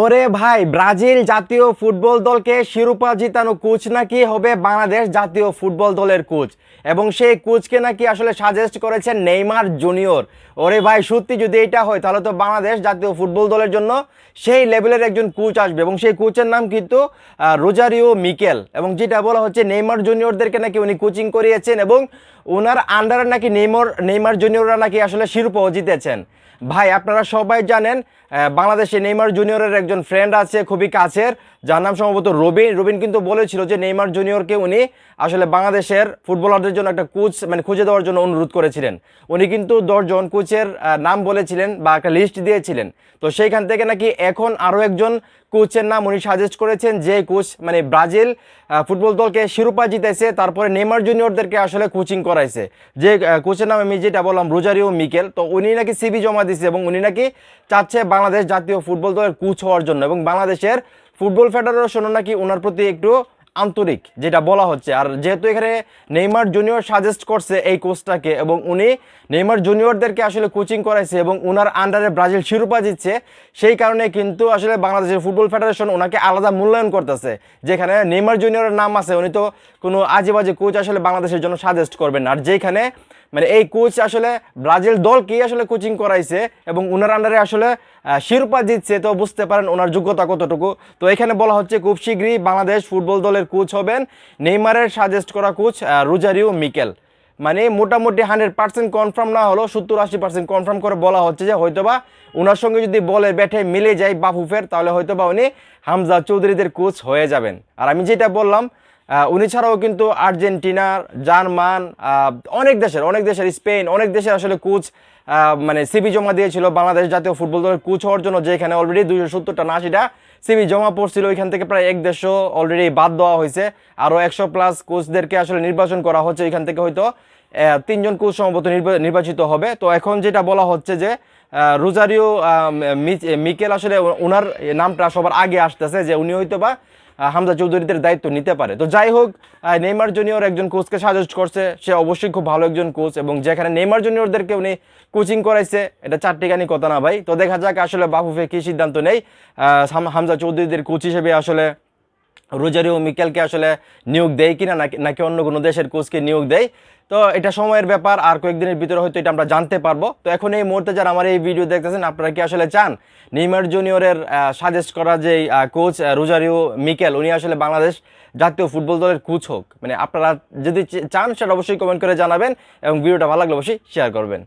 ওরে ভাই, ব্রাজিল জাতীয় ফুটবল দলকে শিরোপা জিতানো কোচ নাকি হবে বাংলাদেশ জাতীয় ফুটবল দলের কোচ, এবং সেই কোচকে নাকি আসলে সাজেস্ট করেছেন নেইমার জুনিয়র। ওরে ভাই, সত্যি যদি এটা হয় তাহলে তো বাংলাদেশ জাতীয় ফুটবল দলের জন্য সেই লেভেলের একজন কোচ আসবে, এবং সেই কোচের নাম কিন্তু রোজারিও মিকেল। এবং যেটা বলা হচ্ছে নেইমার জুনিয়রদেরকে নাকি উনি কোচিং করিয়েছেন, এবং ওনার আন্ডারে নাকি নেইমার জুনিয়ররা নাকি আসলে শিরোপাও জিতেছেন। ভাই, আপনারা সবাই জানেন বাংলাদেশে নেইমার জুনিয়রের একজন ফ্রেন্ড আছে খুবই কাছের, যার নাম সম্ভবত রবিন। রবিন কিন্তু বলেছিল যে নেইমার জুনিয়রকে উনি আসলে বাংলাদেশের ফুটবলারদের জন্য একটা কোচ খুঁজে দেওয়ার জন্য অনুরোধ করেছিলেন। উনি কিন্তু 10 জন কোচের নাম বলেছিলেন বা একটা লিস্ট দিয়েছিলেন। তো সেইখান থেকে নাকি এখন আরও একজন কোচের নাম উনি সাজেস্ট করেছেন, যে কোচ ব্রাজিল ফুটবল দলকে শিরোপা জিতেছে, তারপরে নেইমার জুনিয়রদেরকে আসলে কোচিং করাইছে। যে কোচের নাম আমি যেটা বললাম, রোজারিও মিকেল। তো উনি নাকি সিভি জমা দিছে, এবং উনি নাকি চাচ্ছে বাংলাদেশ জাতীয় ফুটবল দলের কোচ হওয়ার জন্য, এবং বাংলাদেশের ফুটবল ফেডারেশনও নাকি ওনার প্রতি একটু আন্তরিক, যেটা বলা হচ্ছে। আর যেহেতু এখানে নেইমার জুনিয়র সাজেস্ট করছে এই কোচটাকে, এবং উনি নেইমার জুনিয়রদেরকে আসলে কোচিং করাইছে, এবং ওনার আন্ডারে ব্রাজিল শিরোপা জিতছে, সেই কারণে কিন্তু আসলে বাংলাদেশের ফুটবল ফেডারেশন ওনাকে আলাদা মূল্যায়ন করতেছে। যেখানে নেইমার জুনিয়রের নাম আছে, উনি তো কোনো আজেবাজে কোচ আসলে বাংলাদেশের জন্য সাজেস্ট করবেন না। আর যেখানে এই কোচ আসলে ব্রাজিল দলকেই আসলে কোচিং করাইছে, এবং ওনার আন্ডারে আসলে শিরোপা জিতছে, তো বুঝতে পারেন ওনার যোগ্যতা কতটুকু। তো এখানে বলা হচ্ছে খুব শীঘ্রই বাংলাদেশ ফুটবল দলের কোচ হবেন নেইমারের সাজেস্ট করা কোচ রোজারিও মিকেল। মোটামুটি 100% কনফার্ম না হলো 70-80% কনফার্ম করে বলা হচ্ছে যে হয়তোবা ওনার সঙ্গে যদি বলে ব্যাটে মিলে যায় বাফুফের, তাহলে হয়তোবা উনি হামজা চৌধুরীদের কোচ হয়ে যাবেন। আর আমি যেটা বললাম, উনি ছাড়াও কিন্তু আর্জেন্টিনার, জার্মান, অনেক দেশের স্পেন, অনেক দেশের আসলে কোচ সিবি জমা দিয়েছিল বাংলাদেশ জাতীয় ফুটবল দলের কোচ হওয়ার জন্য, যেখানে অলরেডি 270টা না 80টা সিবি জমা পড়ছিল। ওইখান থেকে প্রায় 150 অলরেডি বাদ দেওয়া হয়েছে, আরও 100+ কোচদেরকে আসলে নির্বাচন করা হচ্ছে। ওইখান থেকে হয়তো 3 জন কোচ সম্ভবত নির্বাচিত হবে। তো এখন যেটা বলা হচ্ছে যে রোজারিও মিকেল আসলে ওনার নামটা সবার আগে আসতেছে, যে উনি হয়তো বা হামজা চৌধুরীদের দায়িত্ব নিতে পারে। তো যাই হোক, নেইমার জুনিয়র একজন কোচকে সাজেস্ট করছে, সে অবশ্যই খুব ভালো একজন কোচ, এবং যেখানে নেইমার জুনিয়রদেরকে উনি কোচিং করাইছে, এটা চারটিখানি কথা না ভাই। তো দেখা যাক আসলে বাফুফে কী সিদ্ধান্ত নেই, হামজা চৌধুরীদের কোচ হিসেবে আসলে রোজারিও মিকেলকে আসলে নিয়োগ দেয় কিনা, নাকি অন্য কোনো দেশের কোচকে নিয়োগ দেয়। তো এটা সময়ের ব্যাপার, আর কয়েকদিনের ভিতরে হয়তো এটা আমরা জানতে পারবো। তো এখন এই মুহূর্তে যারা আমার এই ভিডিও দেখতেছেন, আপনারা কি আসলে চান নেইমার জুনিয়রের সাজেস্ট করা যে কোচ রোজারিও মিকেল উনি আসলে বাংলাদেশ জাতীয় ফুটবল দলের কোচ হোক? আপনারা যদি চান সেটা অবশ্যই কমেন্ট করে জানাবেন, এবং ভিডিওটা ভালো লাগলে অবশ্যই শেয়ার করবেন।